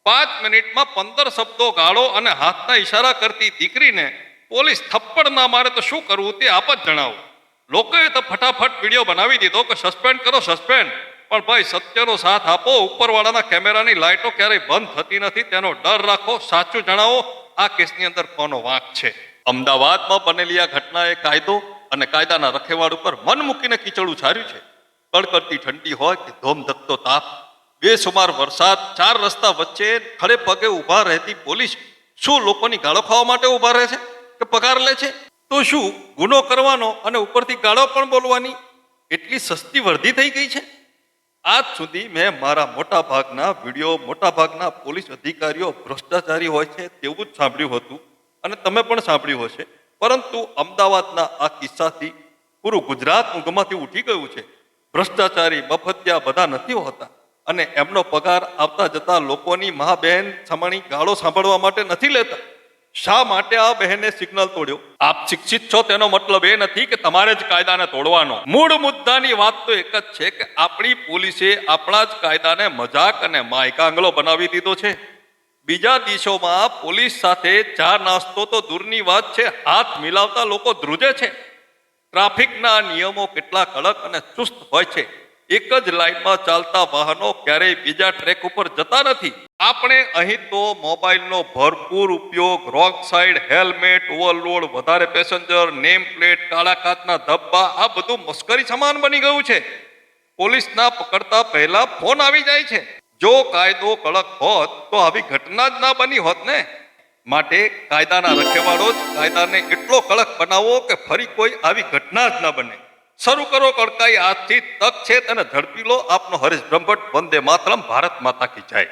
5 મિનિટમાં 15 શબ્દો ગાળો અને હાથના ઈશારા કરતી દીકરીને પોલીસ થપ્પડ ના મારે તો શું કરવું તે આપ જ જણાવો. લોકોએ તો ફટાફટ વિડીયો બનાવી દીધો કે સસ્પેન્ડ કરો સસ્પેન્ડ, પણ ભાઈ સત્યનો સાથ આપો. ઉપરવાળાના કેમેરાની લાઇટો ક્યારેય બંધ થતી નથી, તેનો ડર રાખો. સાચું જણાવો, આ કેસની અંદર કોનો વાંક છે? અમદાવાદમાં બનેલી આ ઘટનાએ કાયદો અને કાયદાના રખેવાળ ઉપર મન મૂકીને કીચડ ઉછાર્યું છે. કડકડતી ઠંડી હોય કે ધોમધકતો તાપ, બેસુમાર વરસાદ, 4 રસ્તા વચ્ચે ખડે પગે ઊભા રહેતી પોલીસ શું લોકોની ગાળો ખાવા માટે ઊભા રહે છે કે પગાર લે છે? તો શું ગુનો કરવાનો અને ઉપરથી ગાળો પણ બોલવાની એટલી સસ્તી વર્ધી થઈ ગઈ છે? આજ સુધી મેં મારા મોટાભાગના વિડીયો, મોટાભાગના પોલીસ અધિકારીઓ ભ્રષ્ટાચારી હોય છે તેવું જ સાંભળ્યું હતું અને તમે પણ સાંભળ્યું હશે. પરંતુ અમદાવાદના આ કિસ્સાથી પૂરું ગુજરાત ઊંઘમાંથી ઉઠી ગયું છે. ભ્રષ્ટાચારી, મફતિયા બધા નથી હોતા અને એમનો પગાર આવતા જતા લોકોની મા બહેન સમાણી ગાળો સાંભળવા માટે નથી લેતા. શા માટે આ બહેને સિગ્નલ તોડ્યો? આપ શિક્ષિત છો તેનો મતલબ એ નથી કે તમારે જ કાયદાને તોડવાનો. મૂળ મુદ્દાની વાત તો એક જ છે કે આપણી પોલીસે આપણા જ કાયદાને મજાક અને માયકાંગલો બનાવી દીધો છે. બીજા દેશોમાં પોલીસ સાથે ચા નાસ્તો તો દૂરની વાત છે, હાથ મિલાવતા લોકો ધ્રુજે છે. ટ્રાફિકના નિયમો કેટલા કડક અને ચુસ્ત હોય છે. એક જ લાઈનમાં ચાલતા વાહનો ક્યારેય બીજા ટ્રેક ઉપર જતા નથી. આપણે અહીં તો મોબાઈલનો ભરપૂર ઉપયોગ, રોંગ સાઈડ, હેલ્મેટ, ઓવરલોડ, વધારે પેસેન્જર, નેમ પ્લેટ, કાળા કાચના ધબ્બા, આ બધું મસ્કરી સમાન બની ગયું છે. પોલીસના પકડતા પહેલા ફોન આવી જાય છે. જો કાયદો કડક હોત તો આવી ઘટના જ ના બની હોત ને. માટે કાયદાના રખેવાળો જ કાયદાને એટલો કડક બનાવો કે ફરી કોઈ આવી ઘટના જ ના બને. શરૂ કરો કડકાઈ આજથી, તક છે તેને ઝડપી લો. આપનો હરીશ બ્રહ્મભટ્ટ. વંદે માતરમ. ભારત માતા કી જય.